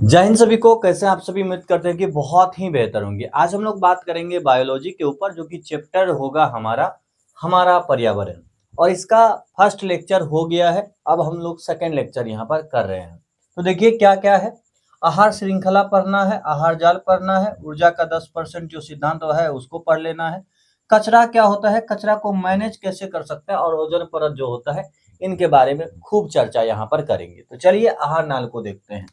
जय हिंद सभी को। कैसे हैं आप सभी? उम्मीद करते हैं कि बहुत ही बेहतर होंगे। आज हम लोग बात करेंगे बायोलॉजी के ऊपर, जो कि चैप्टर होगा हमारा हमारा पर्यावरण। और इसका फर्स्ट लेक्चर हो गया है। अब हम लोग सेकंड लेक्चर यहाँ पर कर रहे हैं। तो देखिए क्या क्या है। आहार श्रृंखला पढ़ना है, आहार जाल पढ़ना है, ऊर्जा का 10% जो सिद्धांत है उसको पढ़ लेना है। कचरा क्या होता है, कचरा को मैनेज कैसे कर सकते हैं, और ओजोन परत जो होता है, इनके बारे में खूब चर्चा यहाँ पर करेंगे। तो चलिए आहार नाल को देखते हैं।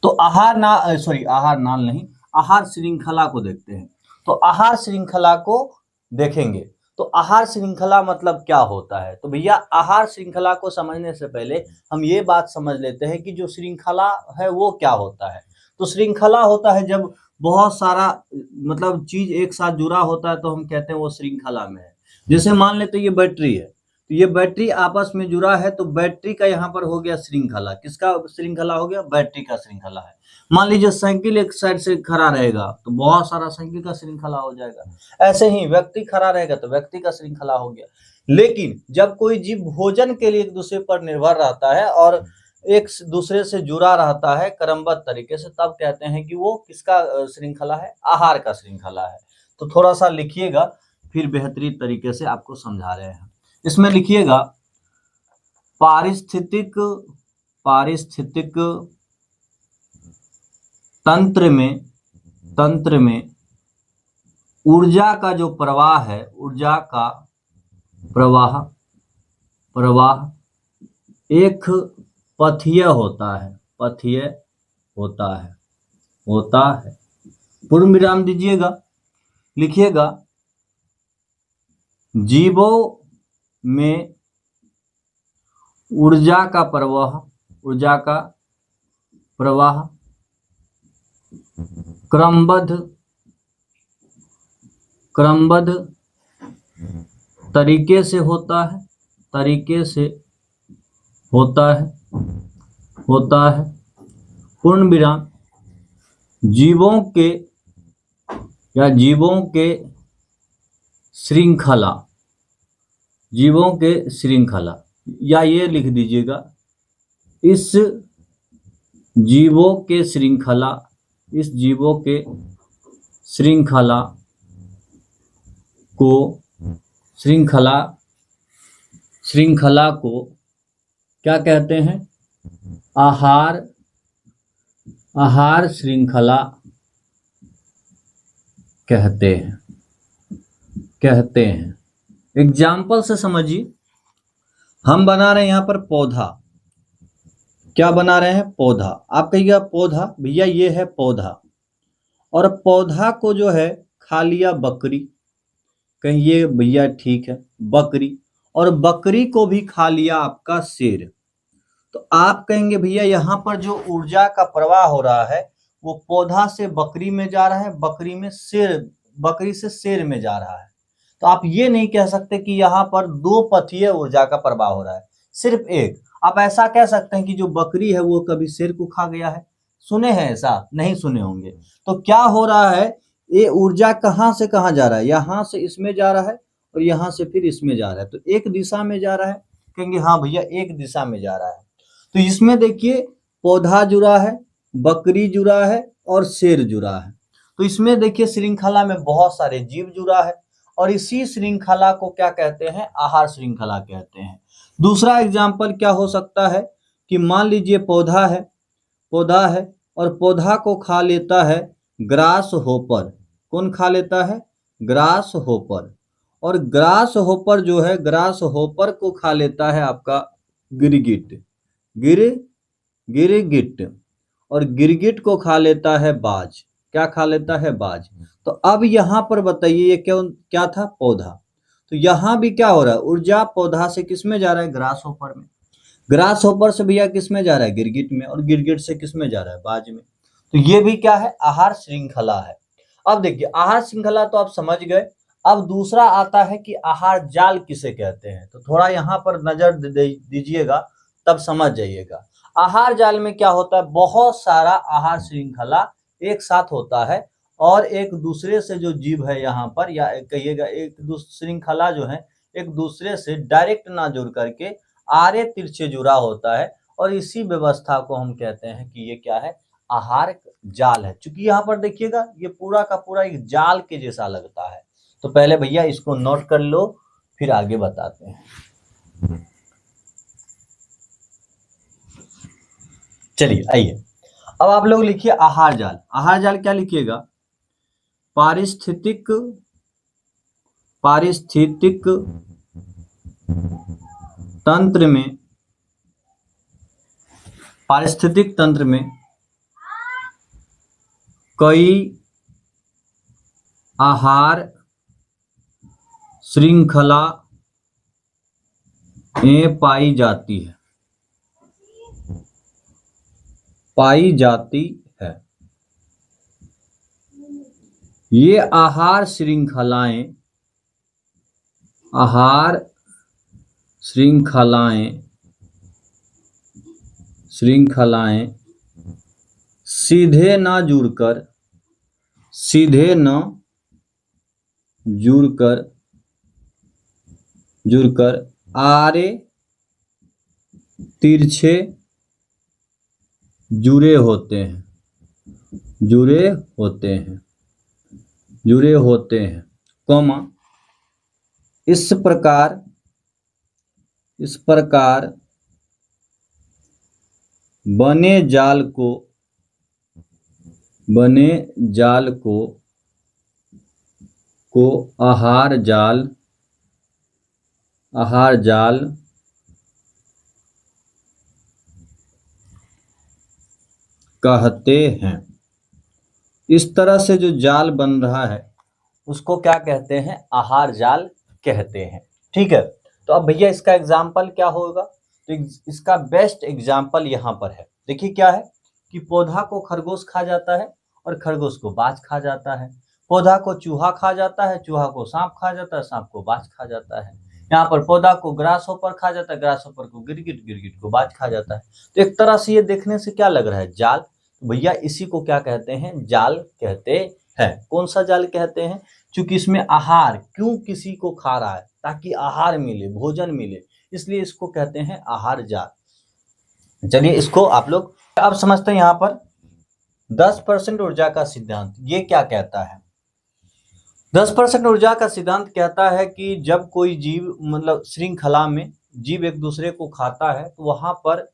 तो आहार नाल नहीं, आहार श्रृंखला को देखते हैं। तो आहार श्रृंखला को देखेंगे। तो आहार श्रृंखला मतलब क्या होता है? तो भैया आहार श्रृंखला को समझने से पहले हम ये बात समझ लेते हैं कि जो श्रृंखला है वो क्या होता है। तो श्रृंखला होता है जब बहुत सारा मतलब चीज एक साथ जुड़ा होता है, तो हम कहते हैं वो श्रृंखला में है। जैसे मान लेते ये बैटरी है, तो ये बैटरी आपस में जुड़ा है, तो बैटरी का यहाँ पर हो गया श्रृंखला। किसका श्रृंखला हो गया? बैटरी का श्रृंखला है। मान लीजिए साइकिल एक साइड से खड़ा रहेगा तो बहुत सारा साइकिल का श्रृंखला हो जाएगा। ऐसे ही व्यक्ति खड़ा रहेगा तो व्यक्ति का श्रृंखला हो गया। लेकिन जब कोई जीव भोजन के लिए एक दूसरे पर निर्भर रहता है और एक दूसरे से जुड़ा रहता है क्रमबद्ध तरीके से, तब कहते हैं कि वो किसका श्रृंखला है? आहार का श्रृंखला है। तो थोड़ा सा लिखिएगा, फिर बेहतरीन तरीके से आपको समझा रहे हैं। इसमें लिखिएगा पारिस्थितिक पारिस्थितिक तंत्र में ऊर्जा का जो प्रवाह है, ऊर्जा का प्रवाह एक पथीय होता है, होता है। पूर्ण विराम दीजिएगा। लिखिएगा जीवों में ऊर्जा का प्रवाह क्रमबद्ध तरीके से होता है। पूर्ण विराम जीवों के श्रृंखला, या ये लिख दीजिएगा इस जीवों के श्रृंखला को क्या कहते हैं? आहार श्रृंखला कहते हैं। एग्जाम्पल से समझिए। हम बना रहे हैं यहाँ पर पौधा। क्या बना रहे हैं? पौधा। आप कहिएगा पौधा, भैया ये है पौधा। और पौधा को जो है खा लिया बकरी। कहिए भैया ठीक है, बकरी। और बकरी को भी खा लिया आपका शेर। तो आप कहेंगे भैया यहाँ पर जो ऊर्जा का प्रवाह हो रहा है वो पौधा से बकरी में जा रहा है, बकरी से शेर में जा रहा है। तो आप ये नहीं कह सकते कि यहाँ पर दो पथीय ऊर्जा का प्रवाह हो रहा है, सिर्फ एक। आप ऐसा कह सकते हैं कि जो बकरी है वो कभी शेर को खा गया है। सुने हैं? ऐसा नहीं सुने होंगे। तो क्या हो रहा है, ये ऊर्जा कहाँ से कहाँ जा रहा है? यहाँ से इसमें जा रहा है और यहाँ से फिर इसमें जा रहा है। तो एक दिशा में जा रहा है। कहेंगे हाँ भैया एक दिशा में जा रहा है। तो इसमें देखिए पौधा जुड़ा है, बकरी जुड़ा है और शेर जुड़ा है। तो इसमें देखिए श्रृंखला में बहुत सारे जीव जुड़ा है, और इसी श्रृंखला को क्या कहते हैं? आहार श्रृंखला कहते हैं। दूसरा एग्जाम्पल क्या हो सकता है कि मान लीजिए पौधा है और पौधा को खा लेता है ग्रास होपर। कौन खा लेता है? Grass hopper. और ग्रास होपर जो है, ग्रास होपर को खा लेता है आपका गिरगिट। और गिरगिट को खा लेता है बाज। क्या खा लेता है? बाज। तो अब यहाँ पर बताइए ये क्या था? पौधा। तो यहाँ भी क्या हो रहा है? ऊर्जा पौधा से किस में जा रहा है? ग्रास होपर में। ग्रास होपर से भैया किस में जा रहा है? गिरगिट में। और गिरगिट से किस में जा रहा है? बाज में। तो ये भी क्या है? आहार श्रृंखला है। अब देखिए आहार श्रृंखला तो आप समझ गए। अब दूसरा आता है कि आहार जाल किसे कहते हैं। तो थोड़ा यहाँ पर नजर दीजिएगा, तब समझ जाइएगा। आहार जाल में क्या होता है? बहुत सारा आहार श्रृंखला एक साथ होता है, और एक दूसरे से जो जीव है यहाँ पर, या कहिएगा एक श्रृंखला जो है एक दूसरे से डायरेक्ट ना जुड़ करके आरे तिरछे जुड़ा होता है। और इसी व्यवस्था को हम कहते हैं कि ये क्या है? आहार जाल है। चूंकि यहाँ पर देखिएगा ये पूरा का पूरा एक जाल के जैसा लगता है। तो पहले भैया इसको नोट कर लो, फिर आगे बताते हैं। चलिए आइए, अब आप लोग लिखिए आहार जाल। आहार जाल क्या लिखिएगा? पारिस्थितिक तंत्र में, पारिस्थितिक तंत्र में कई आहार श्रृंखलाएं पाई जाती है। ये आहार श्रृंखलाएं सीधे न जुड़कर आरे तिरछे जुड़े होते हैं, कौमा इस प्रकार बने जाल को आहार जाल कहते हैं। इस तरह से जो जाल बन रहा है उसको क्या कहते हैं? आहार जाल कहते हैं। ठीक है, तो अब भैया इसका एग्जाम्पल क्या होगा? तो इसका बेस्ट एग्जाम्पल यहाँ पर है। देखिए क्या है कि पौधा को खरगोश खा जाता है और खरगोश को बाज खा जाता है। पौधा को चूहा खा जाता है, चूहा को सांप खा जाता है, सांप को बाज खा जाता है। यहाँ पर पौधा को ग्रास होपर खा जाता है, ग्रास होपर को गिरगिट, गिरगिट को बाज खा जाता है। तो एक तरह से ये देखने से क्या लग रहा है? जाल। तो भैया इसी को क्या कहते हैं? जाल कहते हैं। कौन सा जाल कहते हैं? क्योंकि इसमें आहार, क्यों किसी को खा रहा है? ताकि आहार मिले, भोजन मिले, इसलिए इसको कहते हैं आहार जाल। चलिए इसको आप लोग अब समझते हैं। यहाँ पर 10% ऊर्जा का सिद्धांत ये क्या कहता है? 10% ऊर्जा का सिद्धांत कहता है कि जब कोई जीव, मतलब श्रृंखला में जीव एक दूसरे को खाता है, तो वहां पर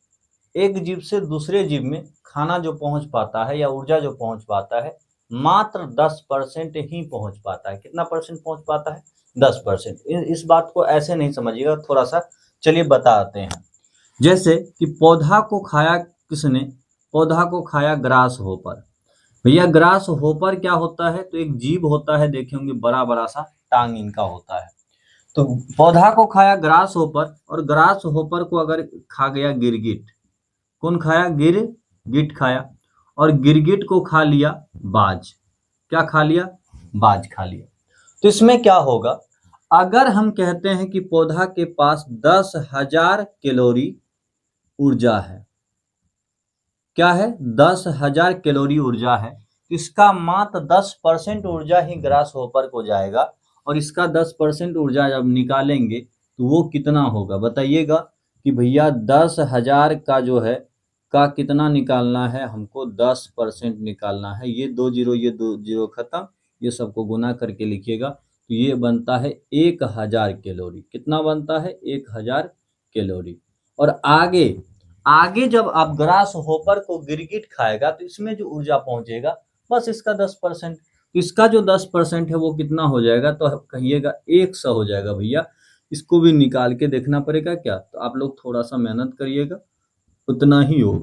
एक जीव से दूसरे जीव में खाना जो पहुंच पाता है या ऊर्जा जो पहुंच पाता है, मात्र 10% ही पहुंच पाता है। कितना परसेंट पहुंच पाता है? 10%। इस बात को ऐसे नहीं समझिएगा, थोड़ा सा चलिए बताते हैं। जैसे कि पौधा को खाया किसने? पौधा को खाया ग्रास होपर। भैया ग्रास होपर क्या होता है? तो एक जीव होता है, देखे होंगे बड़ा बड़ा सा टांग इनका होता है। तो पौधा को खाया ग्रास होपर, और ग्रास होपर को अगर खा गया गिरगिट। कौन खाया? गिरगिट खाया। और गिरगिट को खा लिया बाज। क्या खा लिया? बाज खा लिया। तो इसमें क्या होगा? अगर हम कहते हैं कि पौधा के पास 10,000 कैलोरी ऊर्जा है, क्या है? 10,000 कैलोरी ऊर्जा है। इसका मात्र 10% ऊर्जा ही ग्रास होपर को जाएगा, और इसका 10% ऊर्जा जब निकालेंगे तो वो कितना होगा? बताइएगा कि भैया 10,000 का जो है का कितना निकालना है? हमको 10% निकालना है। ये 2 जीरो, ये 2 जीरो खत्म, ये सबको गुना करके लिखिएगा। तो ये बनता है 1,000 कैलोरी। कितना बनता है? 1,000 कैलोरी। और आगे जब आप ग्रास होपर को गिरगिट खाएगा तो इसमें जो ऊर्जा पहुंचेगा बस इसका 10%। तो इसका जो 10% है वो कितना हो जाएगा? तो कहिएगा 100 हो जाएगा। भैया इसको भी निकाल के देखना पड़ेगा क्या? तो आप लोग थोड़ा सा मेहनत करिएगा, उतना ही हो।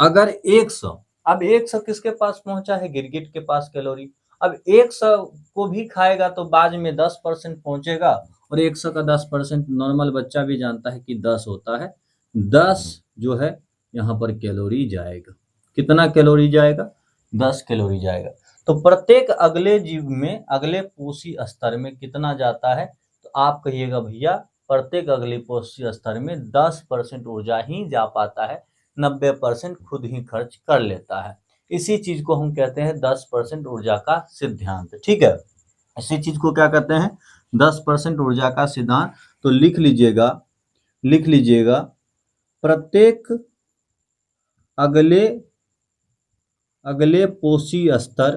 अगर 100, अब 100 किसके पास पहुंचा है? गिरगिट के पास कैलोरी। अब 100 को भी खाएगा तो बाद में 10% पहुंचेगा, और 100 का 10% नॉर्मल बच्चा भी जानता है कि 10 होता है। 10 जो है यहाँ पर कैलोरी जाएगा। कितना कैलोरी जाएगा? 10 कैलोरी जाएगा। तो प्रत्येक अगले जीव में, अगले पोषी स्तर में कितना जाता है? तो आप कहिएगा भैया प्रत्येक अगले पोषी स्तर में 10% ऊर्जा ही जा पाता है, 90% खुद ही खर्च कर लेता है। इसी चीज को हम कहते हैं 10% ऊर्जा का सिद्धांत। ठीक है, इसी चीज को क्या कहते हैं? 10% ऊर्जा का सिद्धांत। तो लिख लीजिएगा प्रत्येक अगले अगले पोषी स्तर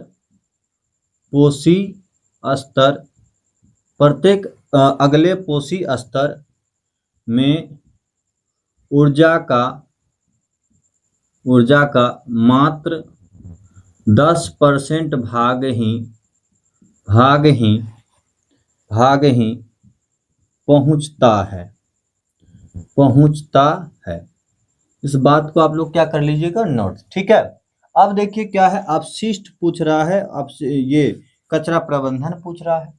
प्रत्येक अगले पोषी स्तर में ऊर्जा का मात्र 10% भाग ही पहुंचता है। इस बात को आप लोग क्या कर लीजिएगा, नोट। ठीक है, अब देखिए क्या है, अपशिष्ट पूछ रहा है, अब ये कचरा प्रबंधन पूछ रहा है।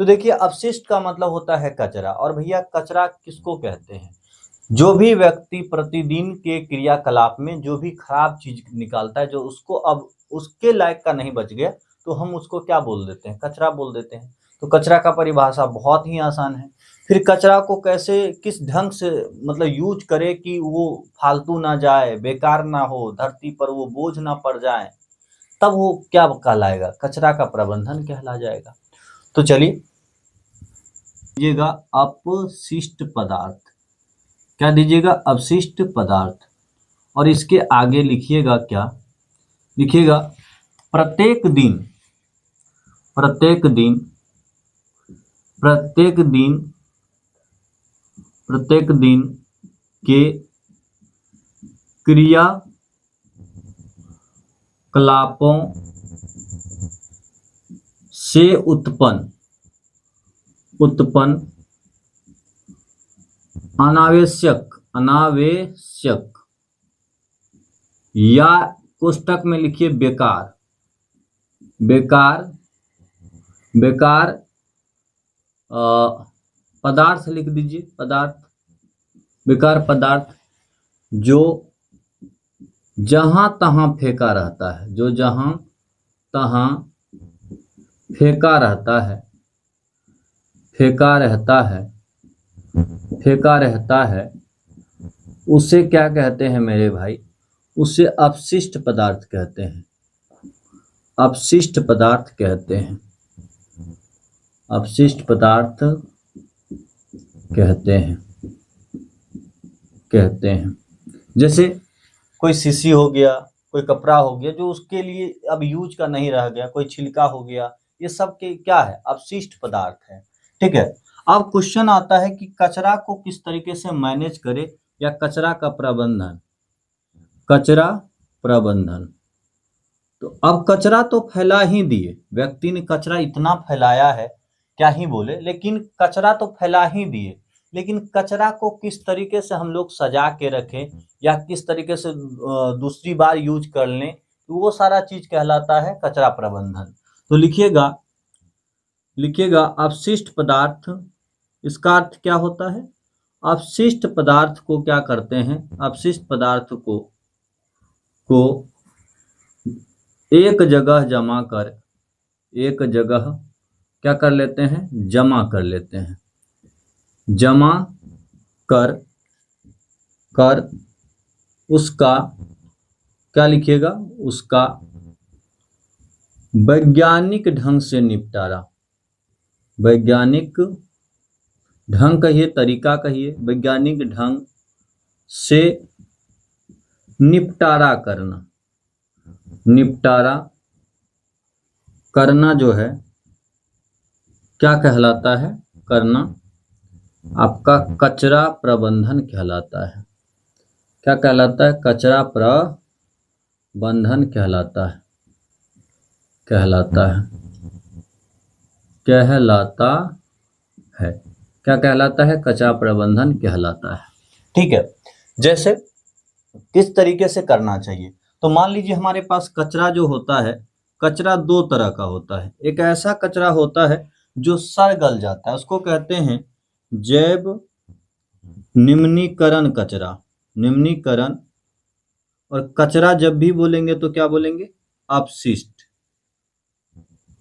तो देखिए अपशिष्ट का मतलब होता है कचरा, और भैया कचरा किसको कहते हैं? जो भी व्यक्ति प्रतिदिन के क्रियाकलाप में जो भी खराब चीज निकालता है, जो उसको अब उसके लायक का नहीं बच गया, तो हम उसको क्या बोल देते हैं, कचरा बोल देते हैं। तो कचरा का परिभाषा बहुत ही आसान है। फिर कचरा को कैसे किस ढंग से मतलब यूज करे कि वो फालतू ना जाए, बेकार ना हो, धरती पर वो बोझ ना पड़ जाए, तब वो क्या कहलाएगा, कचरा का प्रबंधन कहला जाएगा। तो चलिए दीजिएगा अपशिष्ट पदार्थ, क्या दीजिएगा, अपशिष्ट पदार्थ। और इसके आगे लिखिएगा क्या, लिखिएगा प्रत्येक दिन के क्रियाकलापों से उत्पन्न अनावश्यक या कोष्टक में लिखिए बेकार पदार्थ लिख दीजिए, बेकार पदार्थ जो जहां तहां फेंका रहता है, उसे क्या कहते हैं मेरे भाई, उसे अपशिष्ट पदार्थ कहते हैं। अपशिष्ट पदार्थ कहते हैं। जैसे कोई शीशी हो गया, कोई कपड़ा हो गया, जो उसके लिए अब यूज का नहीं रह गया, कोई छिलका हो गया, ये सब के क्या है, अपशिष्ट पदार्थ है। ठीक है, अब क्वेश्चन आता है कि कचरा को किस तरीके से मैनेज करे, या कचरा प्रबंधन। तो अब कचरा तो फैला ही दिए, व्यक्ति ने कचरा इतना फैलाया है, क्या ही बोले, लेकिन कचरा तो फैला ही दिए, लेकिन कचरा को किस तरीके से हम लोग सजा के रखें, या किस तरीके से दूसरी बार यूज कर लें, तो वो सारा चीज कहलाता है कचरा प्रबंधन। तो लिखिएगा अपशिष्ट पदार्थ, इसका अर्थ क्या होता है, अपशिष्ट पदार्थ को क्या करते हैं, अपशिष्ट पदार्थ को एक जगह क्या कर लेते हैं, जमा कर उसका क्या लिखिएगा, उसका वैज्ञानिक ढंग से निपटारा, वैज्ञानिक ढंग कहिए, तरीका कहिए, वैज्ञानिक ढंग से निपटारा करना जो है क्या कहलाता है, करना आपका कचरा प्रबंधन कहलाता है। क्या कहलाता है, कचरा प्रबंधन कहलाता है। क्या कहलाता है, कचरा प्रबंधन कहलाता है। ठीक है, जैसे किस तरीके से करना चाहिए, तो मान लीजिए हमारे पास कचरा जो होता है, कचरा दो तरह का होता है। एक ऐसा कचरा होता है जो सड़ गल जाता है, उसको कहते हैं जैव निम्नीकरण कचरा, और कचरा जब भी बोलेंगे तो क्या बोलेंगे, अपशिष्ट।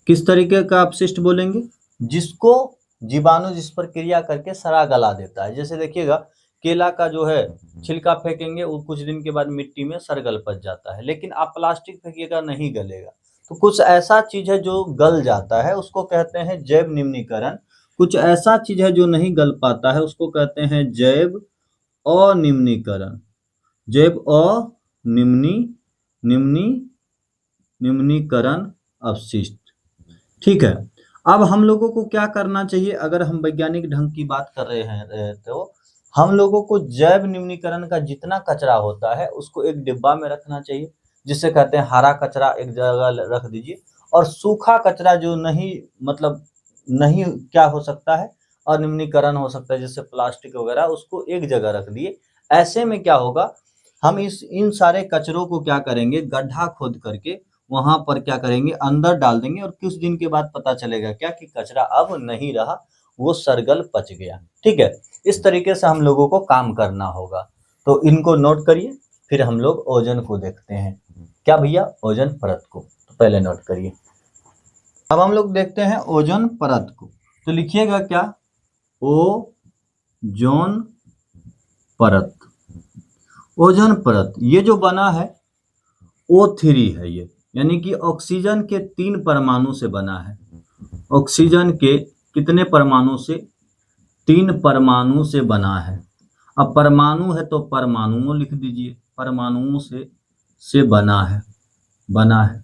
किस तरीके का अपशिष्ट बोलेंगे, जिसको जीवाणु जिस पर क्रिया करके सड़ा गला देता है। जैसे देखिएगा केला का जो है छिलका फेंकेंगे, वो कुछ दिन के बाद मिट्टी में सड़गल पच जाता है, लेकिन आप प्लास्टिक फेंकिएगा नहीं गलेगा। तो कुछ ऐसा चीज है जो गल जाता है, उसको कहते हैं जैव निम्नीकरण। कुछ ऐसा चीज है जो नहीं गल पाता है, उसको कहते हैं जैव अनिम्नीकरण। निम्नीकरण अपशिष्ट। ठीक है, अब हम लोगों को क्या करना चाहिए, अगर हम वैज्ञानिक ढंग की बात कर रहे हैं तो हम लोगों को जैव निम्नीकरण का जितना कचरा होता है उसको एक डिब्बा में रखना चाहिए, जिसे कहते हैं हरा कचरा एक जगह रख दीजिए, और सूखा कचरा जो नहीं मतलब नहीं क्या हो सकता है अनिम्नीकरण हो सकता है, जैसे प्लास्टिक वगैरह, उसको एक जगह रख दिए। ऐसे में क्या होगा, हम इन सारे कचरों को क्या करेंगे, गड्ढा खोद करके वहां पर क्या करेंगे, अंदर डाल देंगे, और कुछ दिन के बाद पता चलेगा क्या कि कचरा अब नहीं रहा, वो सरगल पच गया। ठीक है, इस तरीके से हम लोगों को काम करना होगा। तो इनको नोट करिए, फिर हम लोग ओजोन को देखते हैं। क्या भैया, ओजोन परत को तो पहले नोट करिए। अब हम लोग देखते हैं ओजोन परत को, तो लिखिएगा क्या, ओजोन परत। ओजोन परत ये जो बना है O3 है ये, यानी कि ऑक्सीजन के 3 परमाणु से बना है। ऑक्सीजन के कितने परमाणु से, 3 परमाणु से बना है। अब परमाणु है तो परमाणुओं लिख दीजिए, परमाणुओं से बना है।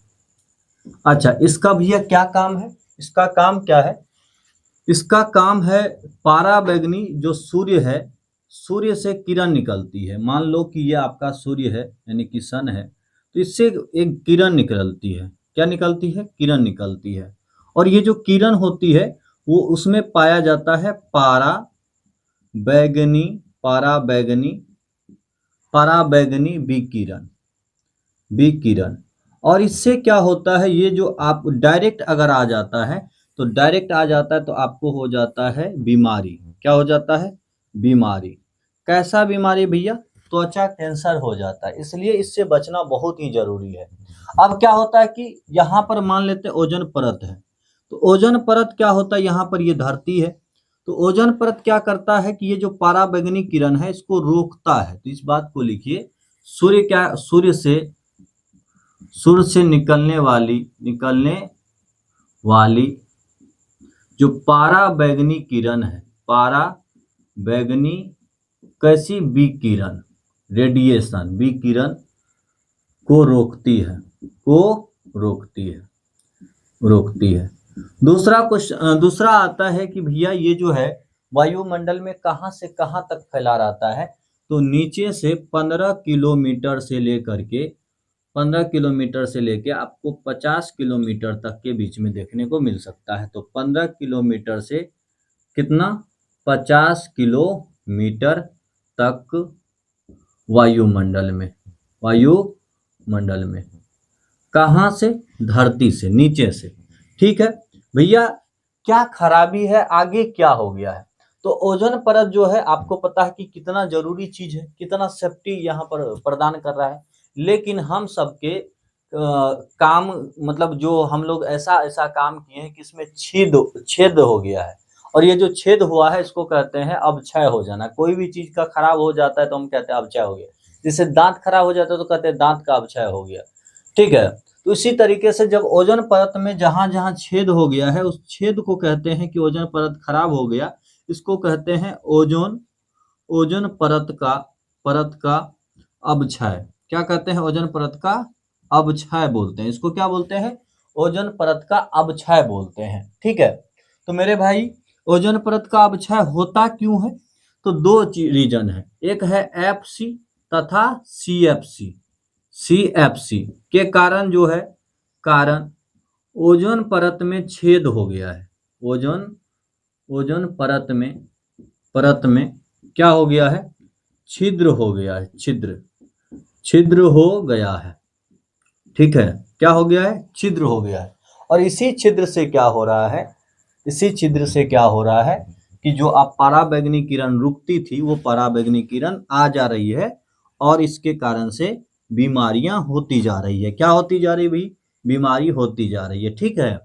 अच्छा, इसका भैया क्या काम है, इसका काम क्या है, इसका काम है पाराबैंगनी जो सूर्य है, सूर्य से किरण निकलती है। मान लो कि ये आपका सूर्य है यानी कि सन है, तो इससे एक किरण निकलती है। क्या निकलती है, किरण निकलती है। और ये जो किरण होती है वो उसमें पाया जाता है पाराबैंगनी पाराबैंगनी विकिरण। और इससे क्या होता है, ये जो आप डायरेक्ट अगर आ जाता है तो आपको हो जाता है बीमारी। क्या हो जाता है, बीमारी। कैसा बीमारी भैया, त्वचा कैंसर हो जाता है, इसलिए इससे बचना बहुत ही जरूरी है। अब क्या होता है कि यहाँ पर मान लेते हैं ओजोन परत है, तो ओजोन परत क्या होता है, यहाँ पर ये धरती है, तो ओजोन परत क्या करता है कि ये जो पाराबैंगनी किरण है इसको रोकता है। तो इस बात को लिखिए, सूर्य से निकलने वाली जो पाराबैंगनी किरण है, पाराबैंगनी कैसी विकिरण, रेडिएशन, विकिरण को रोकती है। दूसरा आता है कि भैया ये जो है वायुमंडल में कहां से कहां तक फैला रहता है, तो नीचे से 15 किलोमीटर से लेके आपको 50 किलोमीटर तक के बीच में देखने को मिल सकता है। तो 15 किलोमीटर से कितना, 50 किलोमीटर तक वायुमंडल में कहां से, धरती से, नीचे से। ठीक है भैया, क्या खराबी है, आगे क्या हो गया है, तो ओजोन परत जो है आपको पता है कि कितना जरूरी चीज है, कितना सेफ्टी यहाँ पर प्रदान कर रहा है, लेकिन हम सबके काम मतलब जो हम लोग ऐसा काम किए हैं कि इसमें छेद हो गया है, और ये जो छेद हुआ है इसको कहते हैं अवक्षय हो जाना। कोई भी चीज का खराब हो जाता है तो हम कहते हैं अवक्षय हो गया, जैसे दांत खराब हो जाता है तो कहते हैं दांत का अवक्षय हो गया। ठीक है, तो इसी तरीके से जब ओजोन परत में जहां जहां छेद हो गया है उस छेद को कहते हैं कि ओजोन परत खराब हो गया, इसको कहते हैं ओजोन परत का अवक्षय। क्या कहते हैं, ओजोन परत का अवक्षय बोलते हैं, इसको क्या बोलते हैं, ओजोन परत का अवक्षय बोलते हैं। ठीक है, तो मेरे भाई ओजोन परत का अवक्षय होता क्यों है, तो 2 रीजन है, एक है एफसी तथा सीएफसी के कारण जो है, ओजोन परत में छेद हो गया है। ओजोन परत में क्या हो गया है, छिद्र हो गया है, छिद्र हो गया है। ठीक है, क्या हो गया है, छिद्र हो गया है। और इसी छिद्र से क्या हो रहा है कि जो आप पराबैंगनी किरण रुकती थी वो पराबैंगनी किरण आ जा रही है, और इसके कारण से बीमारियां होती जा रही है। क्या होती जा रही है भाई, बीमारी होती जा रही है। ठीक है,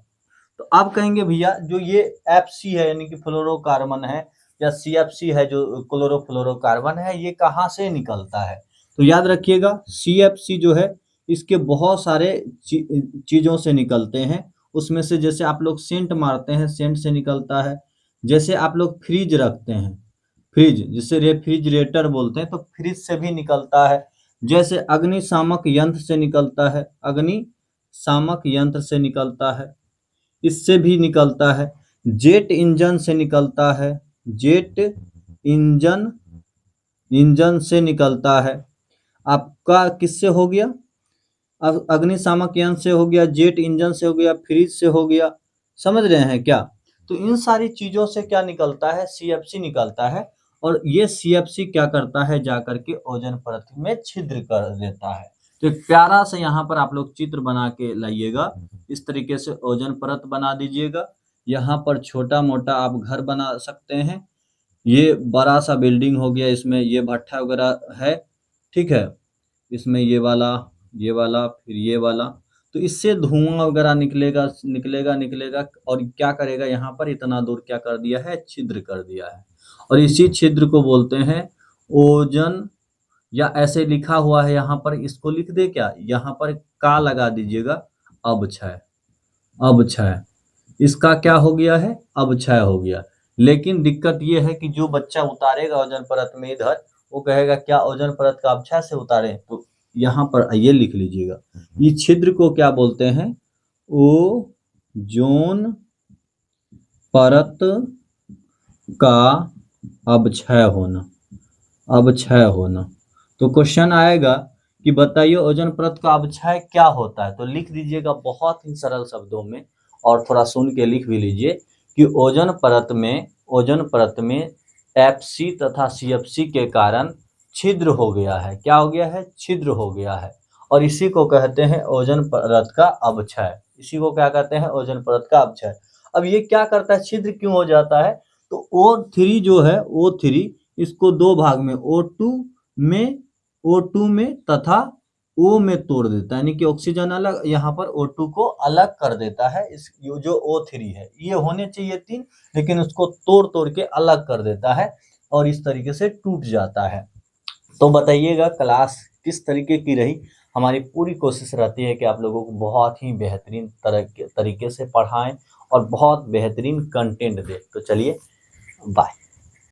तो आप कहेंगे भैया जो ये एफसी है यानी कि फ्लोरोकार्बन है, या सीएफसी है जो क्लोरोफ्लोरोकार्बन है, ये कहाँ से निकलता है, तो याद रखिएगा सीएफसी जो है इसके बहुत सारे चीजों से निकलते हैं। उसमें से जैसे आप लोग सेंट मारते हैं, सेंट से निकलता है। जैसे आप लोग फ्रिज रखते हैं, फ्रिज जिसे रेफ्रिजरेटर बोलते हैं, तो फ्रिज से भी निकलता है। जैसे अग्निशामक यंत्र से निकलता है, शामक यंत्र से निकलता है, इससे भी निकलता है, जेट इंजन से निकलता है, जेट इंजन से निकलता है। आपका किससे हो गया? अब अग्निशामक यंत्र से हो गया, जेट इंजन से हो गया, फ्रिज से हो गया। समझ रहे हैं क्या? तो इन सारी चीजों से क्या निकलता है? सीएफसी निकलता है। और ये सीएफसी क्या करता है? जाकर के ओजोन परत में छिद्र कर देता है। तो एक प्यारा सा यहाँ पर आप लोग चित्र बना के लाइएगा। इस तरीके से ओजोन परत बना दीजिएगा। यहाँ पर छोटा मोटा आप घर बना सकते हैं। ये बड़ा सा बिल्डिंग हो गया, इसमें ये भट्ठा वगैरह है, ठीक है। इसमें ये वाला, फिर ये वाला। तो इससे धुआं वगैरह निकलेगा और क्या करेगा? यहाँ पर इतना दूर क्या कर दिया है? छिद्र कर दिया है। और इसी छिद्र को बोलते हैं ओजोन, या ऐसे लिखा हुआ है यहाँ पर, इसको लिख दे क्या? यहाँ पर का लगा दीजिएगा, अवक्षय। इसका क्या हो गया है? अवक्षय हो गया। लेकिन दिक्कत ये है कि जो बच्चा उतारेगा ओजोन परत में इधर, वो कहेगा क्या ओजोन परत का अवक्षय से उतारे? तो यहाँ पर ये लिख लीजिएगा, इस छिद्र को क्या बोलते हैं? ओजोन परत का अवक्षय होना। तो क्वेश्चन आएगा कि बताइए ओजोन परत का अवक्षय क्या होता है? तो लिख दीजिएगा बहुत ही सरल शब्दों में, और थोड़ा सुन के लिख भी लीजिए कि ओजोन परत में एफसी तथा सीएफसी के कारण छिद्र हो गया है। क्या हो गया है? छिद्र हो गया है। और इसी को कहते हैं ओजोन परत का अवक्षय। इसी को क्या कहते हैं? ओजोन परत का अवक्षय। अब ये क्या करता है? छिद्र क्यों हो जाता है? तो O3 जो है, O3 इसको दो भाग में, O2 में तथा O में तोड़ देता है, यानी कि ऑक्सीजन अलग, यहाँ पर O2 को अलग कर देता है। इस जो O3 है, ये होने चाहिए 3, लेकिन उसको तोड़ के अलग कर देता है और इस तरीके से टूट जाता है। तो बताइएगा क्लास किस तरीके की रही? हमारी पूरी कोशिश रहती है कि आप लोगों को बहुत ही बेहतरीन तरीके से पढ़ाएं और बहुत बेहतरीन कंटेंट दें। तो चलिए, बाय।